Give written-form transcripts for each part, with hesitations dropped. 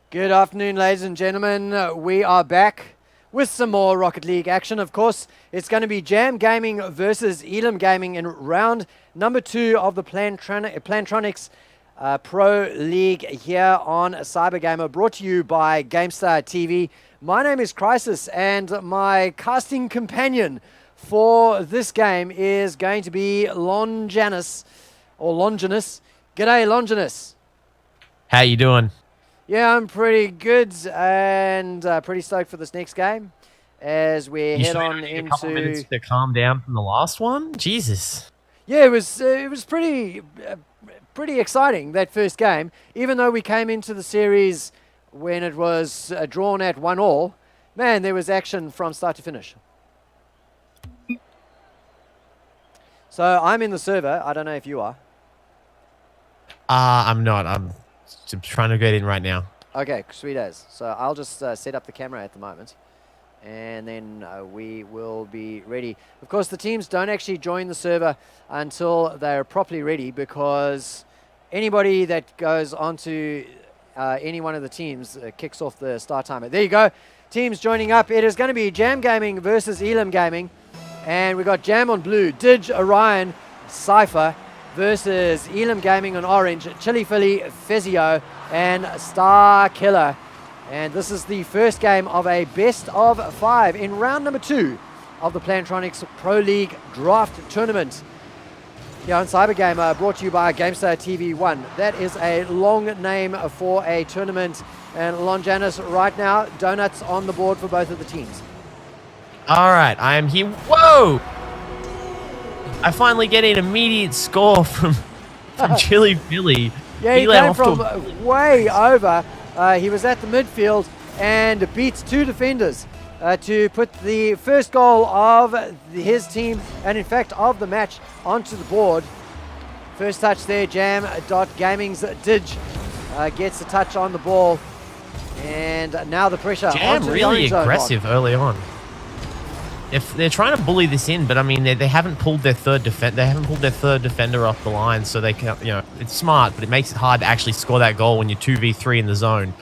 Good afternoon, ladies and gentlemen. We are back with some more Rocket League action. Of course, it's going to be Jam Gaming versus ELIM Gaming in round number 2 of the Plantronics Pro League here on Cybergamer, brought to you by GameStar TV. My name is Crisis, and my casting companion for this game is going to be Longinus. G'day, Longinus. How you doing? Yeah, I'm pretty good and pretty stoked for this next game as we head on into a couple minutes to calm down from the last one. Jesus. Yeah, it was pretty exciting, that first game. Even though we came into the series when it was drawn at 1-1, man, there was action from start to finish. So I'm in the server. I don't know if you are. I'm not. I'm trying to get in right now. Okay, sweet as. So I'll just set up the camera at the moment, and then we will be ready. Of course, the teams don't actually join the server until they're properly ready, because anybody that goes onto any one of the teams kicks off the start timer. There you go. Teams joining up. It is going to be Jam Gaming versus ELIM Gaming, and we got Jam on blue, Didge, Orion, Cypher, versus ELIM Gaming on orange, Chili Philly, Fezio, and Star Killer. And this is the first game of a best of 5 in round number 2 of the Plantronics Pro League Draft Tournament. Here on Cybergamer, brought to you by GameStar TV 1. That is a long name for a tournament. And Longinus, right now, donuts on the board for both of the teams. All right, I am here. Whoa! I finally get an immediate score from Chili Philly. Yeah, he came from way over. He was at the midfield and beats 2 defenders to put the first goal of his team, and in fact of the match, onto the board. First touch there, Jam.Gaming's Didge gets a touch on the ball, and now the pressure. Jam really aggressive early on. If they're trying to bully this in, but I mean they haven't pulled their third defender off the line, so they can, it's smart, but it makes it hard to actually score that goal when you're 2v3 in the zone.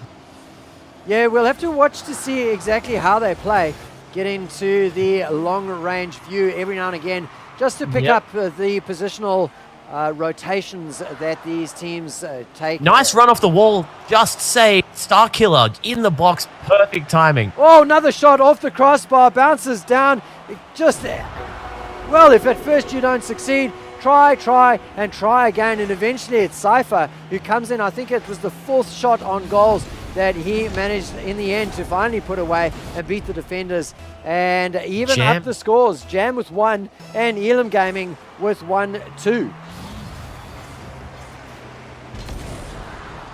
Yeah, we'll have to watch to see exactly how they play. Get into the long range view every now and again, just to pick up the positional rotations that these teams take. Nice run off the wall, just say Star Killer in the box, perfect timing. Oh, another shot off the crossbar, bounces down. Well, if at first you don't succeed, try again, and eventually it's Cypher who comes in. I think it was the 4th shot on goals that he managed in the end to finally put away and beat the defenders and even up the scores. Jam with 1 and ELIM Gaming with 1-2.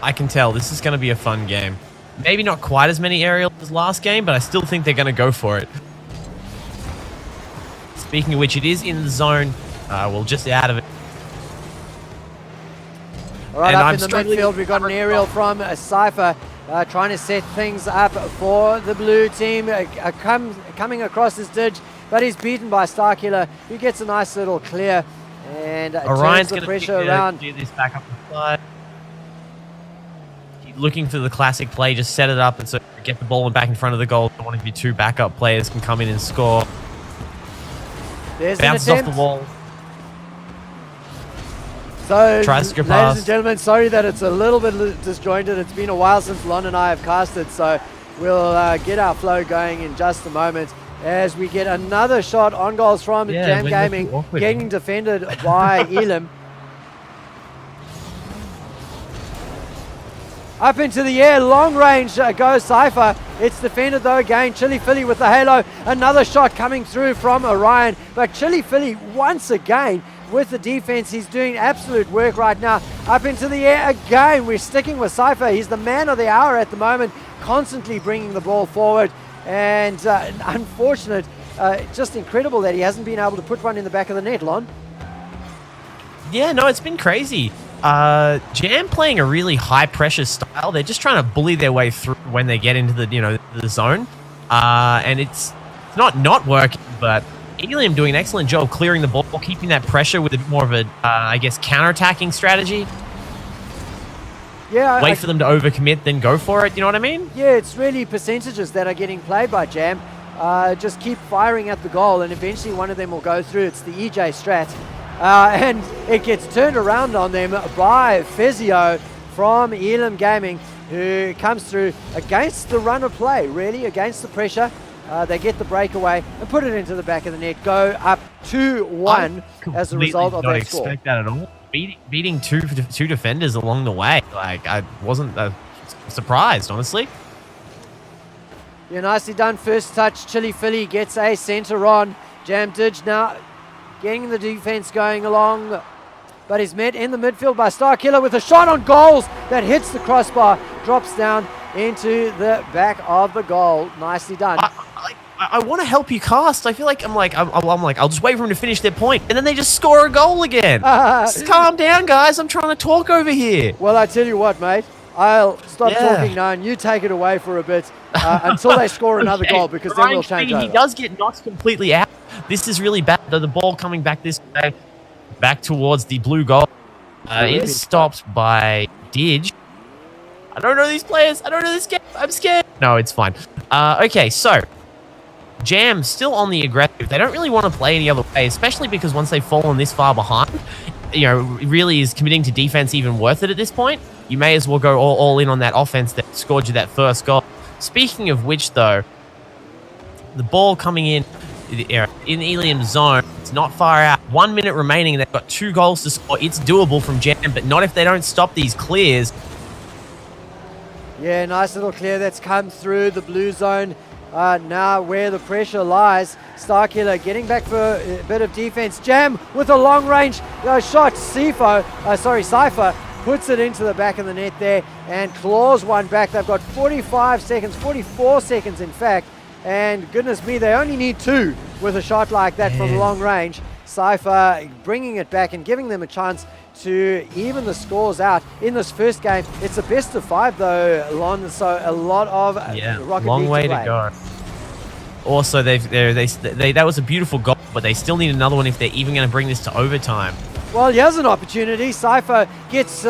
I can tell this is going to be a fun game. Maybe not quite as many aerials as last game, but I still think they're going to go for it. Speaking of which, it is in the zone. We'll just out of it. All right, up in the midfield, we've got an aerial from Cypher trying to set things up for the blue team. Coming across his Didge, but he's beaten by Starkiller, who gets a nice little clear and Orion's turns the pressure around. Do this back up the side. Looking for the classic play, just set it up and so get the ball back in front of the goal. One of your 2 backup players can come in and score. There's bounces off the wall. So, tries to ladies and gentlemen, sorry that it's a little bit disjointed. It's been a while since Lon and I have casted, so we'll get our flow going in just a moment as we get another shot on goals from Jam Gaming, getting defended by ELIM. Up into the air, long range goes Cypher. It's defended though again. Chili Philly with the halo. Another shot coming through from Orion. But Chili Philly once again with the defense. He's doing absolute work right now. Up into the air again. We're sticking with Cypher. He's the man of the hour at the moment, constantly bringing the ball forward. And unfortunate, just incredible that he hasn't been able to put one in the back of the net, Lon. Yeah, no, it's been crazy. Jam playing a really high pressure style. They're just trying to bully their way through when they get into the the zone, and it's not working. But ELIM doing an excellent job clearing the ball, keeping that pressure with a bit more of a I guess counter-attacking strategy. Yeah, wait for them to overcommit, then go for it. You know what I mean? Yeah, it's really percentages that are getting played by Jam. Just keep firing at the goal, and eventually one of them will go through. It's the EJ strat. And it gets turned around on them by Fezio from ELIM Gaming, who comes through against the run of play, really, against the pressure. They get the breakaway and put it into the back of the net, go up 2-1 as a result of that score. I didn't expect that at all. Beating two defenders along the way. Like, I wasn't surprised, honestly. Yeah, nicely done. First touch, Chili Philly gets a centre on. Jam Didge now getting the defense going along, but he's met in the midfield by Starkiller with a shot on goals that hits the crossbar, drops down into the back of the goal. Nicely done. I want to help you cast. I feel like I'm like I'll just wait for them to finish their point, and then they just score a goal again. Just calm down, guys. I'm trying to talk over here. Well, I tell you what, mate. I'll stop talking now, and you take it away for a bit until they score another goal, because then we'll change over. He does get knocked completely out. This is really bad. The ball coming back this way, back towards the blue goal. It is stopped by Didge. I don't know these players. I don't know this game. I'm scared. No, it's fine. Okay, so Jam still on the aggressive. They don't really want to play any other way, especially because once they've fallen this far behind, you know, really is committing to defense even worth it at this point? You may as well go all in on that offense that scored you that first goal. Speaking of which, though, the ball coming in ELIM zone, it's not far out. 1 minute remaining, they've got 2 goals to score. It's doable from Jam, but not if they don't stop these clears. Yeah, nice little clear that's come through the blue zone. Now where the pressure lies, Starkiller getting back for a bit of defense. Jam with a long range shot. Cypher puts it into the back of the net there and claws one back. They've got 45 seconds, 44 seconds in fact, and goodness me, they only need 2 with a shot like that from long range. Cypher bringing it back and giving them a chance to even the scores out in this first game. It's a best of 5 though, Lon, so a lot of Rocket long League way to go. Also, that was a beautiful goal, but they still need another one if they're even going to bring this to overtime. Well, here's an opportunity. Cypher gets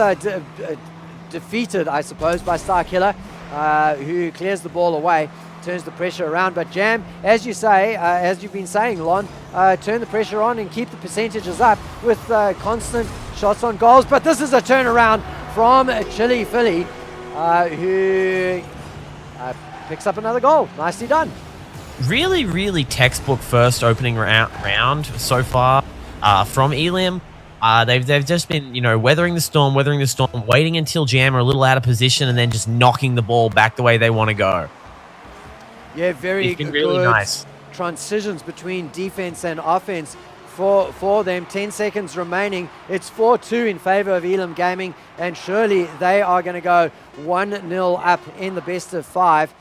defeated, I suppose, by Starkiller, who clears the ball away, turns the pressure around. But Jam, as you say, as you've been saying, Lon, turn the pressure on and keep the percentages up with constant shots on goals. But this is a turnaround from Chili Philly, who picks up another goal. Nicely done. Really, really textbook first opening round so far from ELIM. They've just been, you know, weathering the storm, waiting until Jam are a little out of position, and then just knocking the ball back the way they want to go. Yeah, very good. Really nice transitions between defense and offense for them. 10 seconds remaining. It's 4-2 in favor of ELIM Gaming, and surely they are going to go 1-0 up in the best of 5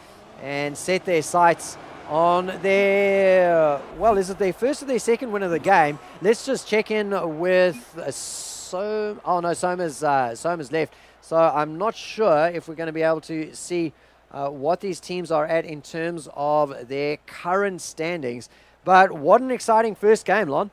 and set their sights on their, well, is it their first or their second win of the game? Let's just check in with Soma's left. So I'm not sure if we're going to be able to see what these teams are at in terms of their current standings. But what an exciting first game, Lon.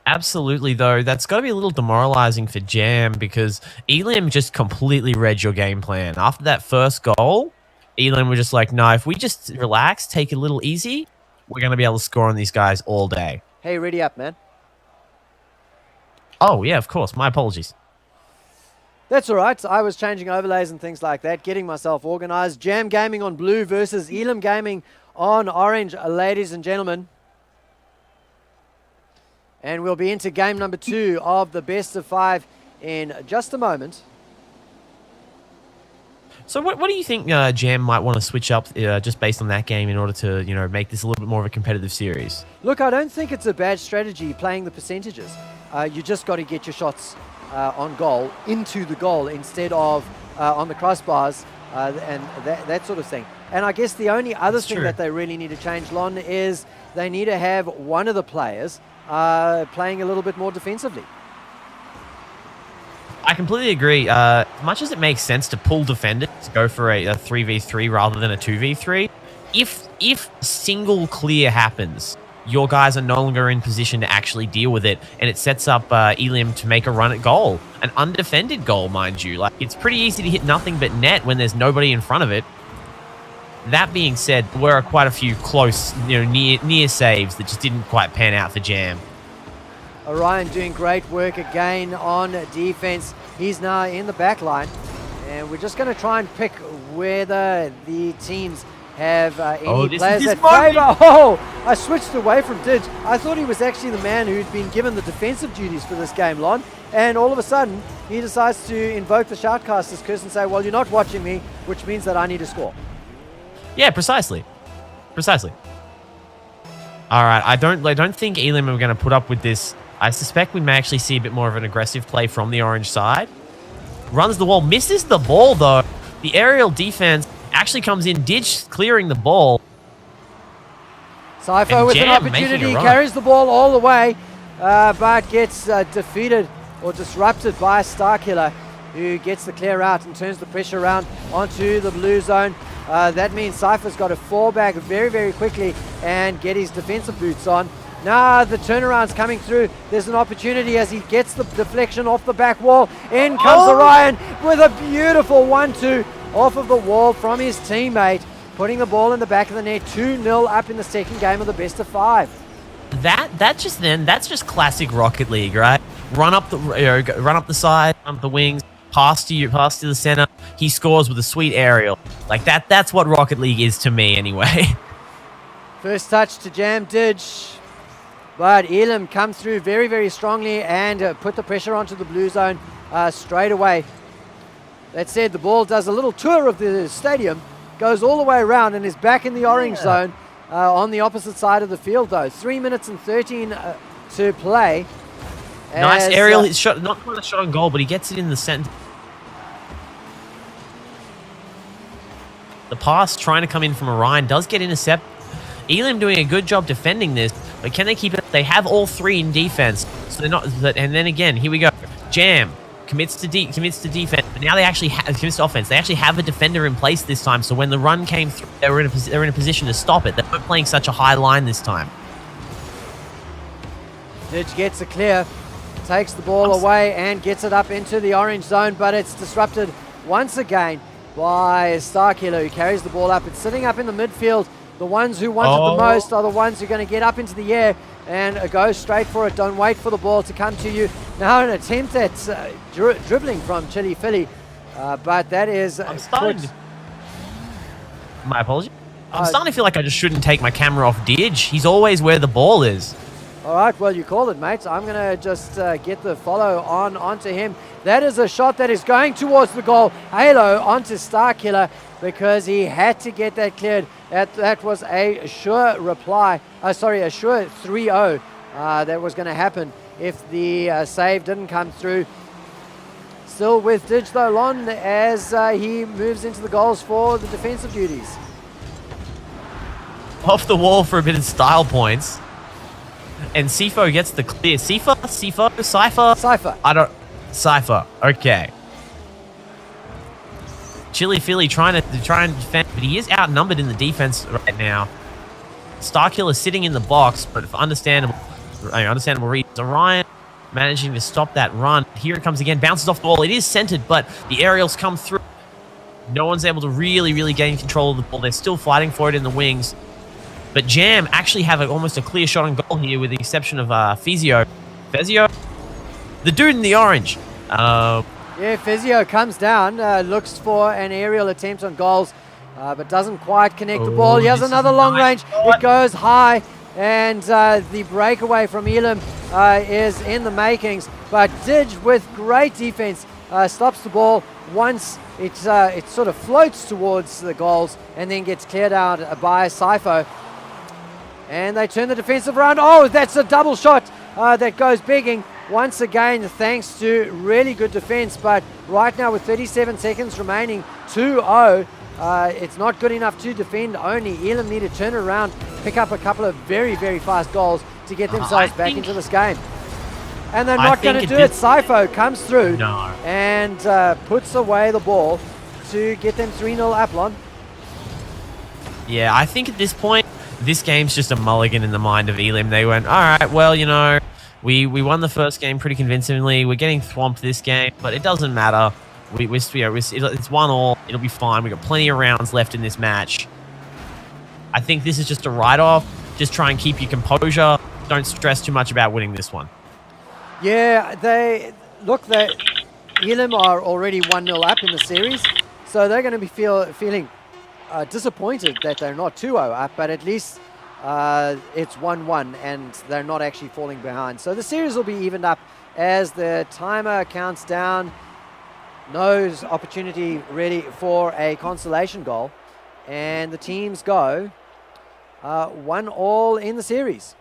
Absolutely, though. That's got to be a little demoralizing for Jam, because ELIM just completely read your game plan. After that first goal, ELIM were just like, no, if we just relax, take it a little easy, we're going to be able to score on these guys all day. Hey, ready up, man. Oh, yeah, of course. My apologies. That's all right. I was changing overlays and things like that, getting myself organized. Jam Gaming on blue versus ELIM Gaming on orange, ladies and gentlemen. And we'll be into game number 2 of the best of 5 in just a moment. So what do you think Jam might want to switch up just based on that game in order to, you know, make this a little bit more of a competitive series? Look, I don't think it's a bad strategy playing the percentages. You just got to get your shots on goal into the goal instead of on the crossbars and that sort of thing. And I guess the only other thing that they really need to change, Lon, is they need to have one of the players playing a little bit more defensively. I completely agree. As much as it makes sense to pull defenders, go for a 3v3 rather than a 2v3, if single clear happens your guys are no longer in position to actually deal with it, and it sets up ELIM to make a run at goal. An undefended goal, mind you. Like, it's pretty easy to hit nothing but net when there's nobody in front of it. That being said, there were quite a few close, near saves that just didn't quite pan out for Jam. Orion doing great work again on defense. He's now in the back line, and we're just going to try and pick whether the teams have any players that favour. Oh, I switched away from Didge. I thought he was actually the man who'd been given the defensive duties for this game, Lon. And all of a sudden, he decides to invoke the Shoutcaster's curse and say, well, you're not watching me, which means that I need to score. Yeah, precisely. Precisely. All right, I don't think ELIM are going to put up with this. I suspect we may actually see a bit more of an aggressive play from the orange side. Runs the wall, misses the ball, though. The aerial defense actually comes in, Didge clearing the ball. Sypho with an opportunity, carries the ball all the way, but gets defeated or disrupted by Starkiller, who gets the clear out and turns the pressure around onto the blue zone. That means Sypho's got to fall back very, very quickly and get his defensive boots on. Now the turnaround's coming through. There's an opportunity as he gets the deflection off the back wall. In comes Orion with a beautiful 1-2 off of the wall from his teammate, putting the ball in the back of the net. 2-0 up in the second game of the best of 5. That's just classic Rocket League, right? Run up the side, run up the wings, pass to the center. He scores with a sweet aerial. Like that's what Rocket League is to me anyway. First touch to Jam Didge, but ELIM comes through very, very strongly and put the pressure onto the blue zone straight away. That said, the ball does a little tour of the stadium, goes all the way around and is back in the orange zone on the opposite side of the field, though. 3 minutes and 13 to play. Nice aerial shot, not quite a shot on goal, but he gets it in the center. The pass trying to come in from Orion does get intercepted. ELIM doing a good job defending this, but can they keep it? They have all three in defense, so they're not. And then again, here we go. Jam commits to defense, but now they actually commits to offense. They actually have a defender in place this time, so when the run came through, they were in a position to stop it. They weren't playing such a high line this time. Didge gets a clear, takes the ball away and gets it up into the orange zone, but it's disrupted once again by Starkiller, who carries the ball up. It's sitting up in the midfield. The ones who want it the most are the ones who are going to get up into the air and go straight for it. Don't wait for the ball to come to you. Now an attempt at dribbling from Chili Philly, but that is... My apologies. I'm starting to feel like I just shouldn't take my camera off Didge. He's always where the ball is. All right, well, you called it, mate. I'm going to just get the follow onto him. That is a shot that is going towards the goal. Halo onto Starkiller because he had to get that cleared. That was a sure reply. A sure 3-0 that was going to happen if the save didn't come through. Still with Didge, though, Lon, as he moves into the goals for the defensive duties. Off the wall for a bit of style points. And Sypho gets the clear. Sypho? Sypho. Okay. Chili Philly trying to defend, but he is outnumbered in the defense right now. Starkiller sitting in the box, but for understandable reasons. Orion managing to stop that run. Here it comes again. Bounces off the wall. It is centered, but the aerials come through. No one's able to really gain control of the ball. They're still fighting for it in the wings. But Jam actually have almost a clear shot on goal here, with the exception of Fezio. The dude in the orange. Yeah, Fezio comes down, looks for an aerial attempt on goals, but doesn't quite connect the ball. He has another long range. It goes high, and the breakaway from ELIM is in the makings. But Didge, with great defense, stops the ball once it sort of floats towards the goals and then gets cleared out by Sypho. And they turn the defensive around. Oh, that's a double shot that goes begging. Once again, thanks to really good defense. But right now, with 37 seconds remaining, 2-0, it's not good enough to defend only. ELIM need to turn around, pick up a couple of very fast goals to get themselves back into this game. And they're not going to do it. Sypho comes through and puts away the ball to get them 3-0 up, Lon. Yeah, I think at this point, this game's just a mulligan in the mind of ELIM. They went, all right, well, you know, we won the first game pretty convincingly. We're getting swamped this game, but it doesn't matter. It's 1-1. It'll be fine. We got plenty of rounds left in this match. I think this is just a write-off. Just try and keep your composure. Don't stress too much about winning this one. Yeah, ELIM are already 1-0 up in the series, so they're going to be feeling disappointed that they're not 2-0 up, but at least it's 1-1 and they're not actually falling behind. So the series will be evened up as the timer counts down. No opportunity really for a consolation goal, and the teams go 1-1 in the series.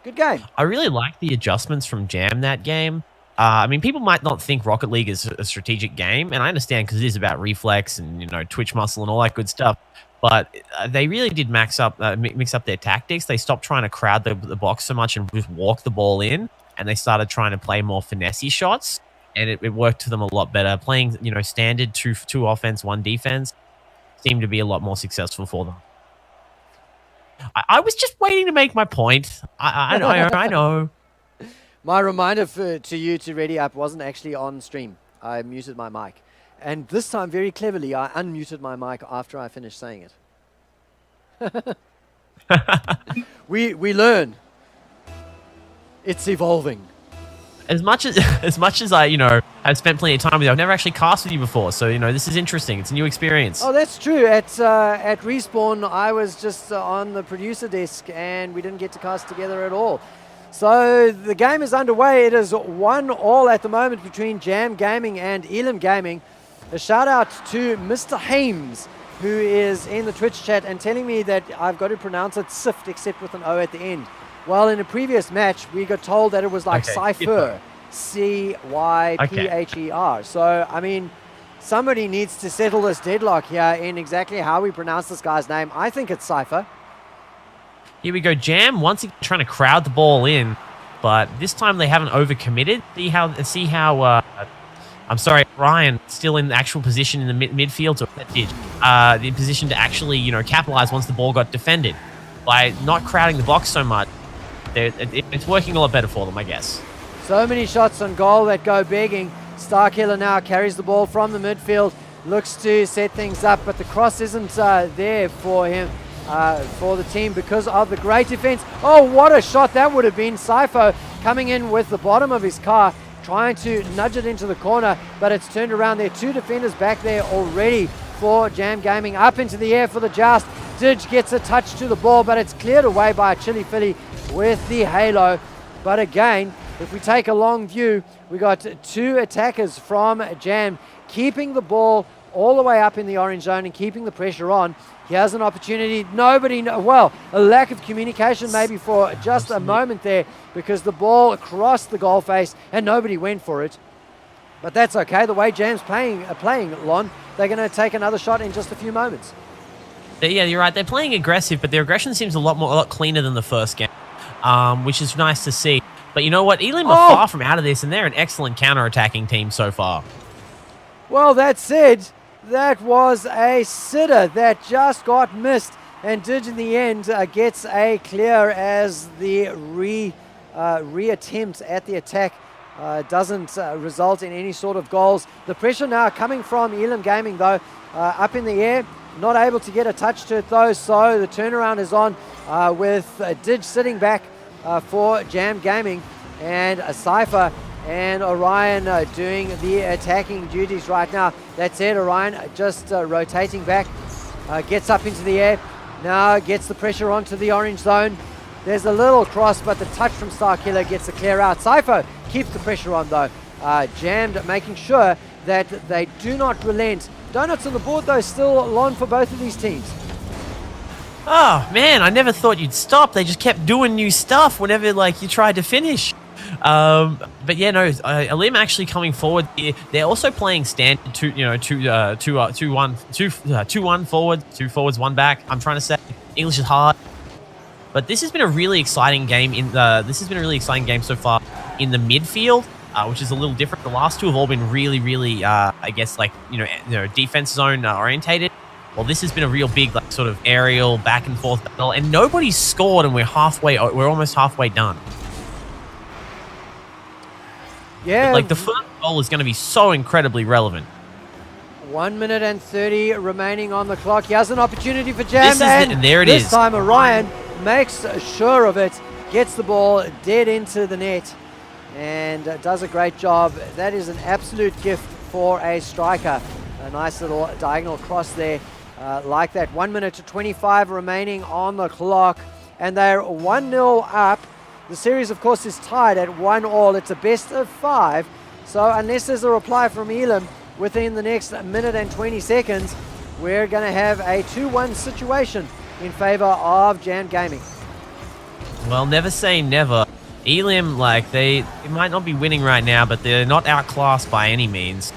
Good game. I really like the adjustments from Jam that game. I mean, people might not think Rocket League is a strategic game, and I understand because it is about reflex and, you know, twitch muscle and all that good stuff. But they really did mix up their tactics. They stopped trying to crowd the box so much and just walk the ball in, and they started trying to play more finessey shots, and it worked to them a lot better. Playing, you know, standard two offense, 1 defense seemed to be a lot more successful for them. I was just waiting to make my point. I know. My reminder to you to ready up wasn't actually on stream. I muted my mic. And this time, very cleverly, I unmuted my mic after I finished saying it. We learn. It's evolving. As much as I, you know, have spent plenty of time with you, I've never actually cast with you before. So, you know, this is interesting. It's a new experience. Oh, that's true. At Respawn, I was just on the producer desk and we didn't get to cast together at all. So the game is underway. It is 1-1 at the moment between Jam Gaming and ELIM Gaming. A shout out to Mr. Hames, who is in the Twitch chat and telling me that I've got to pronounce it Sift except with an O at the end. Well, in a previous match, we got told that it was like Cypher, Cypher. So, I mean, somebody needs to settle this deadlock here in exactly how we pronounce this guy's name. I think it's Cypher. Here we go. Jam once again trying to crowd the ball in, but this time they haven't overcommitted. See how I'm sorry, Ryan still in the actual position in the midfield, or the position to actually, you know, capitalize once the ball got defended by not crowding the box so much. It's working a lot better for them, I guess. So many shots on goal that go begging. Starkiller now carries the ball from the midfield, looks to set things up, but the cross isn't there for him. For the team because of the great defense. Oh, what a shot that would have been. Cypher coming in with the bottom of his car, trying to nudge it into the corner, but it's turned around. There are 2 defenders back there already for Jam Gaming. Up into the air for the joust. Didge gets a touch to the ball, but it's cleared away by Chili Philly with the halo. But again, if we take a long view, we got 2 attackers from Jam keeping the ball all the way up in the orange zone and keeping the pressure on. He has an opportunity. A lack of communication maybe for just a moment there because the ball crossed the goal face and nobody went for it. But that's okay. The way Jam's playing Lon, they're going to take another shot in just a few moments. Yeah, you're right. They're playing aggressive, but their aggression seems a lot cleaner than the first game, which is nice to see. But you know what? ELIM are far from out of this, and they're an excellent counter-attacking team so far. Well, that said, that was a sitter that just got missed, and Didge in the end gets a clear as the re-attempt at the attack doesn't result in any sort of goals. The pressure now coming from ELIM Gaming though, up in the air, not able to get a touch to it though, so the turnaround is on with Didge sitting back for Jam Gaming, and a Cypher and Orion doing the attacking duties right now. That's it, Orion just rotating back, gets up into the air, now gets the pressure onto the orange zone. There's a little cross, but the touch from Starkiller gets the clear out. Cypher keeps the pressure on though. Jammed, making sure that they do not relent. Donuts on the board though, still on for both of these teams. Oh man, I never thought you'd stop. They just kept doing new stuff whenever like you tried to finish. But yeah, no, ELIM actually coming forward. They're also playing standard 2-1 forward, 2 forwards, 1 back. I'm trying to say English is hard, but this has been a really exciting game so far in the midfield, which is a little different. The last 2 have all been really, I guess, like you know, defense zone orientated. well, this has been a real big, like, sort of aerial back and forth battle, and nobody's scored, and we're almost halfway done. Yeah. Like, the first goal is going to be so incredibly relevant. 1 minute and 30 remaining on the clock. He has an opportunity for Jam, and there it is. This time Orion makes sure of it, gets the ball dead into the net, and does a great job. That is an absolute gift for a striker. A nice little diagonal cross there, like that. 1 minute to 25 remaining on the clock, and they're 1-0 up. The series, of course, is tied at 1-1. It's a best of 5. So unless there's a reply from Elim within the next minute and 20 seconds, we're going to have a 2-1 situation in favor of Jam Gaming. Well, never say never. Elim, like, they might not be winning right now, but they're not outclassed by any means.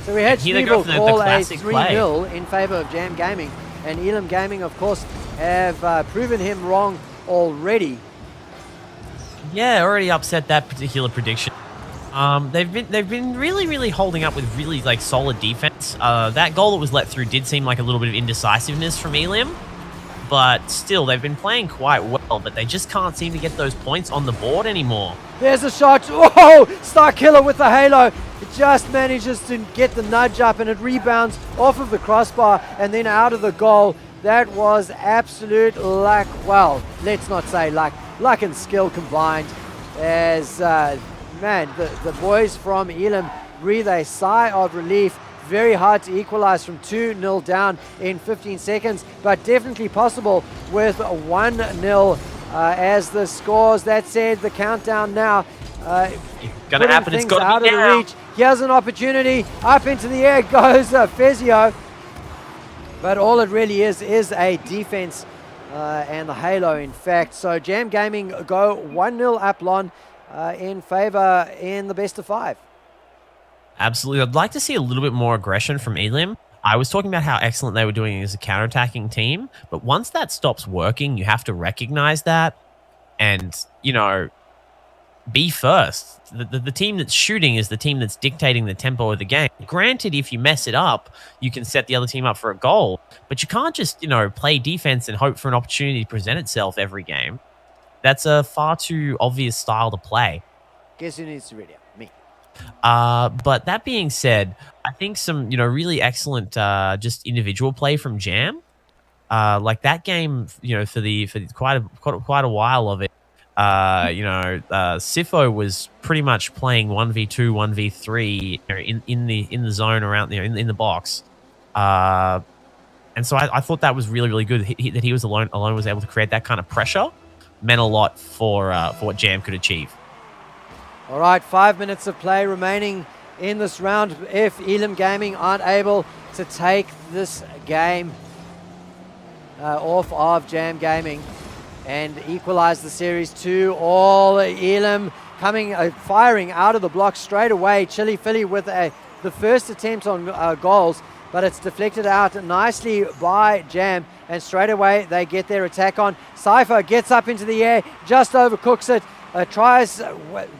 So we had Schneebel call a 3-0 play in favor of Jam Gaming, and Elim Gaming, of course, have proven him wrong already. Yeah, already upset that particular prediction. They've been really holding up with really, like, solid defense. That goal that was let through did seem like a little bit of indecisiveness from Elim, but still, they've been playing quite well, but they just can't seem to get those points on the board anymore. There's a shot. Whoa! Star Killer with the halo. It just manages to get the nudge up, and it rebounds off of the crossbar and then out of the goal. That was absolute luck. Well, let's not say luck. Luck and skill combined. As, man, the boys from Elim breathe a sigh of relief. Very hard to equalize from 2-0 down in 15 seconds, but definitely possible with 1-0 as the scores. That said, the countdown now. Gonna happen. It's got to be now. Reach. Here's an opportunity. Up into the air goes Fezio. But all it really is a defense and the halo, in fact. So Jam Gaming go 1-0 up, Lon, in favor in the best of 5. Absolutely. I'd like to see a little bit more aggression from Elim. I was talking about how excellent they were doing as a counterattacking team, but once that stops working, you have to recognize that and, you know, be first. The team that's shooting is the team that's dictating the tempo of the game. Granted, if you mess it up, you can set the other team up for a goal, but you can't just, you know, play defense and hope for an opportunity to present itself every game. That's a far too obvious style to play. Guess who needs to read it? Me. But that being said, I think some, you know, really excellent just individual play from Jam. Like that game, you know, for quite a while of it, you know, Sifo was pretty much playing 1v2, 1v3, you know, in the zone around, you know, in the box. And so I thought that was really good that he was alone was able to create that kind of pressure. Meant a lot for what Jam could achieve. All right, 5 minutes of play remaining in this round. If Elim Gaming aren't able to take this game off of Jam Gaming and equalize the series 2-all, Elim coming, firing out of the block straight away. Chili Philly with the first attempt on goals, but it's deflected out nicely by Jam, and straight away they get their attack on. Cypher gets up into the air, just overcooks it. Tries,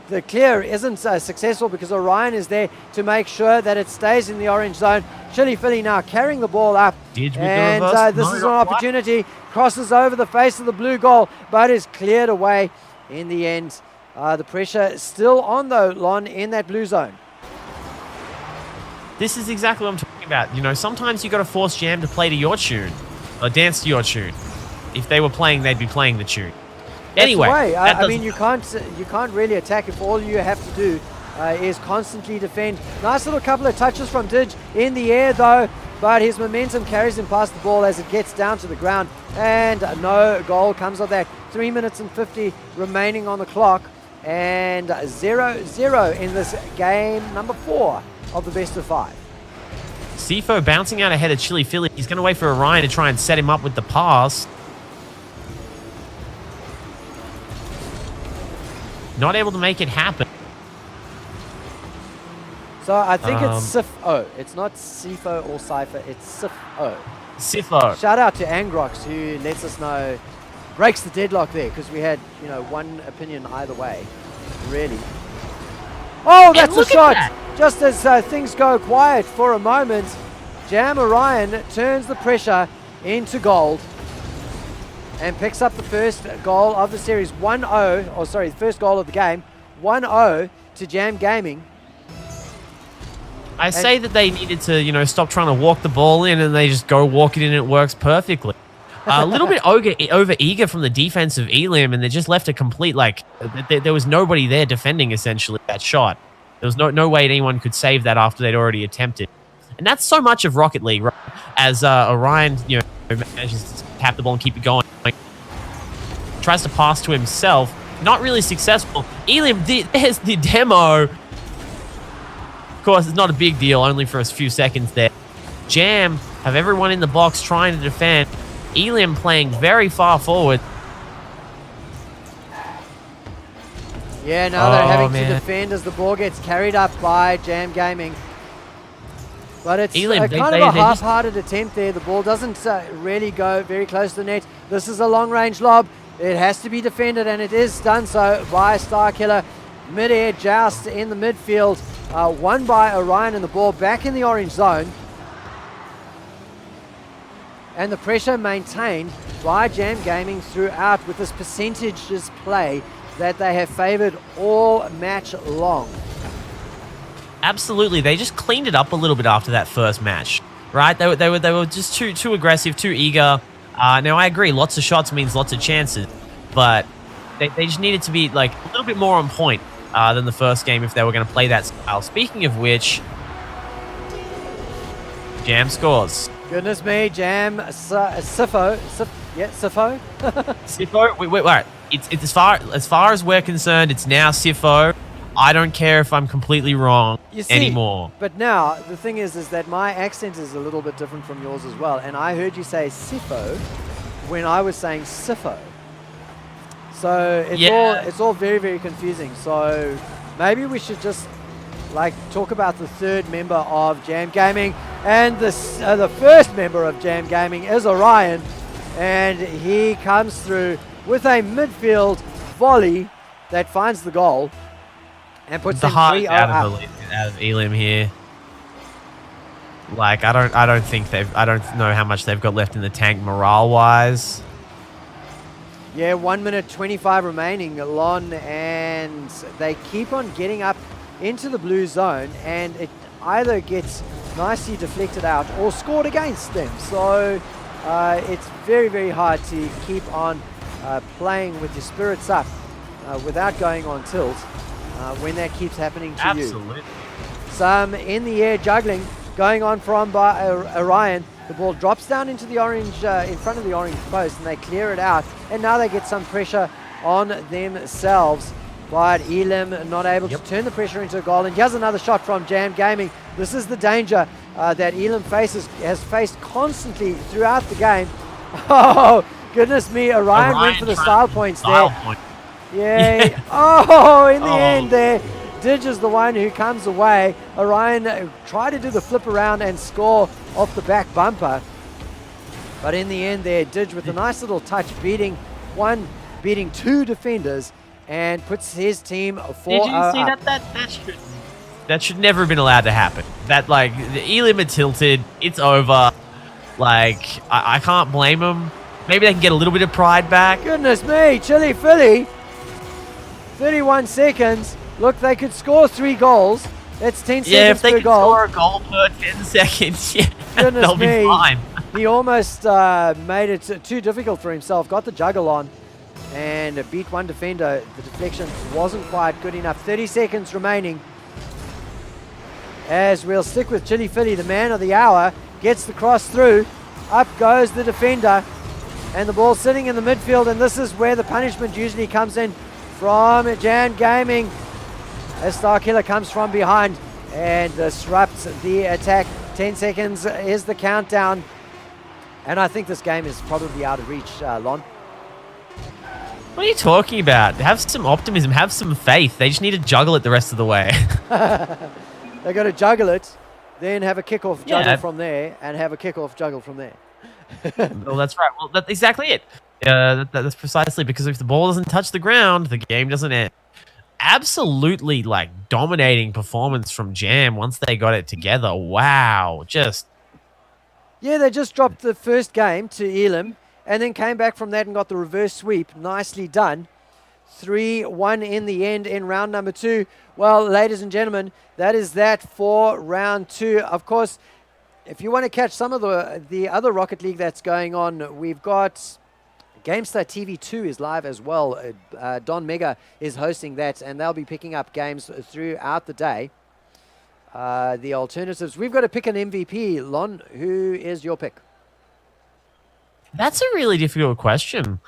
the clear isn't successful because Orion is there to make sure that it stays in the orange zone. Chili Philly now carrying the ball up, and this is an opportunity. Crosses over the face of the blue goal, but is cleared away in the end. The pressure still on, though, Lon, in that blue zone. This is exactly what I'm talking about. You know, sometimes you got to force Jam to play to your tune, or dance to your tune. If they were playing, they'd be playing the tune. Anyway, I mean, you can't really attack if all you have to do is constantly defend. Nice little couple of touches from Didge in the air, though, but his momentum carries him past the ball as it gets down to the ground, and no goal comes of that. 3 minutes and 50 remaining on the clock, and 0-0 in this game number 4 of the best of 5. Sifo bouncing out ahead of Chili Philly. He's going to wait for Orion to try and set him up with the pass. Not able to make it happen. So I think it's Sifo. It's not Sifo or Cypher. It's Sifo. Sifo. Shout out to Angrox, who lets us know, breaks the deadlock there, because we had, you know, one opinion either way, really. Oh, that's a shot! Just as things go quiet for a moment, Jam Orion turns the pressure into gold and picks up the first goal of the series, 1-0, or sorry, the first goal of the game, 1-0 to Jam Gaming. I say that they needed to, stop trying to walk the ball in and they just go walk it in and it works perfectly. A little bit over eager from the defense of ELIM, and they just left a complete, there was nobody there defending essentially that shot. There was no way anyone could save that after they'd already attempted. And that's so much of Rocket League, right? As Orion, manages to tap the ball and keep it going. Tries to pass to himself. Not really successful. ELIM, there's the demo. Of course, it's not a big deal, only for a few seconds there. Jam have everyone in the box trying to defend. ELIM playing very far forward. Yeah, now they're having to defend as the ball gets carried up by Jam Gaming. But it's ELIM, kind of a half-hearted attempt there. The ball doesn't really go very close to the net. This is a long-range lob. It has to be defended, and it is done so by Starkiller. Mid-air joust in the midfield. Won by Orion, and the ball back in the orange zone. And the pressure maintained by Jam Gaming throughout with this percentages play that they have favored all match long. Absolutely. They just cleaned it up a little bit after that first match, right? They were just too aggressive, too eager. Now, I agree, lots of shots means lots of chances, but they just needed to be a little bit more on point than the first game if they were going to play that style. Speaking of which, Jam scores. Goodness me, Jam, Sifo. Sifo? Sifo? Wait, it's as far as we're concerned, it's now Sifo. I don't care if I'm completely wrong anymore. But now, the thing is that my accent is a little bit different from yours as well, and I heard you say Sifo when I was saying Sifo. So it's all very, very confusing. So maybe we should just talk about the third member of Jam Gaming, and the first member of Jam Gaming is Orion, and he comes through with a midfield volley that finds the goal and puts the them heart 3-0 out up. of ELIM here. I don't know how much they've got left in the tank morale wise. Yeah, 1 minute 25 remaining, Lon, and they keep on getting up into the blue zone, and it either gets nicely deflected out or scored against them. So it's very, very hard to keep on playing with your spirits up without going on tilt when that keeps happening to you. Absolutely. Some in the air juggling going on from by Orion. The ball drops down into the orange, in front of the orange post, and they clear it out. And now they get some pressure on themselves. But ELIM not able to turn the pressure into a goal. And here's another shot from Jam Gaming. This is the danger that ELIM has faced constantly throughout the game. Oh, goodness me. Orion went for the style points there. Yeah. Oh, in the end there. Didge is the one who comes away. Orion tried to do the flip around and score off the back bumper. But in the end there, Didge with a nice little touch, beating two defenders and puts his team 4-0 Did you see that should never have been allowed to happen. That the ELIM are tilted. It's over. I can't blame them. Maybe they can get a little bit of pride back. Goodness me, Chili Philly. 31 seconds. Look, they could score 3 goals. That's 10 seconds per goal. Yeah, if they could score a goal per 10 seconds, Goodness they'll be fine. He almost made it too difficult for himself. Got the juggle on and beat one defender. The deflection wasn't quite good enough. 30 seconds remaining. As we'll stick with Chili Philly, the man of the hour, gets the cross through. Up goes the defender. And the ball sitting in the midfield, and this is where the punishment usually comes in from Jam Gaming. As Starkiller comes from behind and disrupts the attack. 10 seconds is the countdown. And I think this game is probably out of reach, Lon. What are you talking about? Have some optimism. Have some faith. They just need to juggle it the rest of the way. They got to juggle it, then have a kickoff juggle from there, and have a kickoff juggle from there. Well, that's right. Well, that's exactly it. That's precisely because if the ball doesn't touch the ground, the game doesn't end. Absolutely dominating performance from Jam once they got it together. Wow. Just Yeah, they just dropped the first game to ELIM and then came back from that and got the reverse sweep. Nicely done. 3-1 in the end in round number 2. Well, ladies and gentlemen, that is that for round 2. Of course, if you want to catch some of the other Rocket League that's going on, we've got GameStar TV 2 is live as well. Don Mega is hosting that, and they'll be picking up games throughout the day. The alternatives, we've got to pick an MVP. Lon, who is your pick? That's a really difficult question.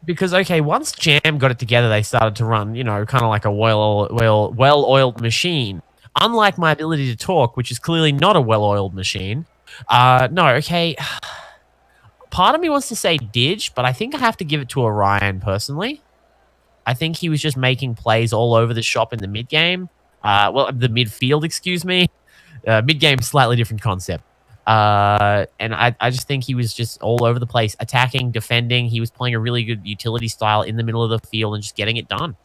Because, okay, once Jam got it together, they started to run, kind of like a well-oiled machine. Unlike my ability to talk, which is clearly not a well-oiled machine. No, okay. Part of me wants to say Didge, but I think I have to give it to Orion, personally. I think he was just making plays all over the shop in the mid-game. The midfield, excuse me. Mid-game, slightly different concept. And I just think he was just all over the place, attacking, defending. He was playing a really good utility style in the middle of the field and just getting it done.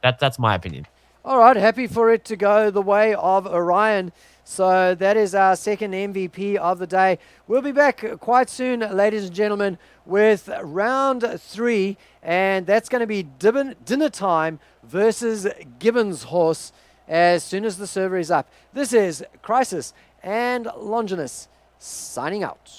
That's my opinion. All right, happy for it to go the way of Orion. So that is our second MVP of the day. We'll be back quite soon, ladies and gentlemen, with round 3, and that's going to be dinner time versus Gibbons Horse as soon as the server is up. This is Crisis and Longinus signing out.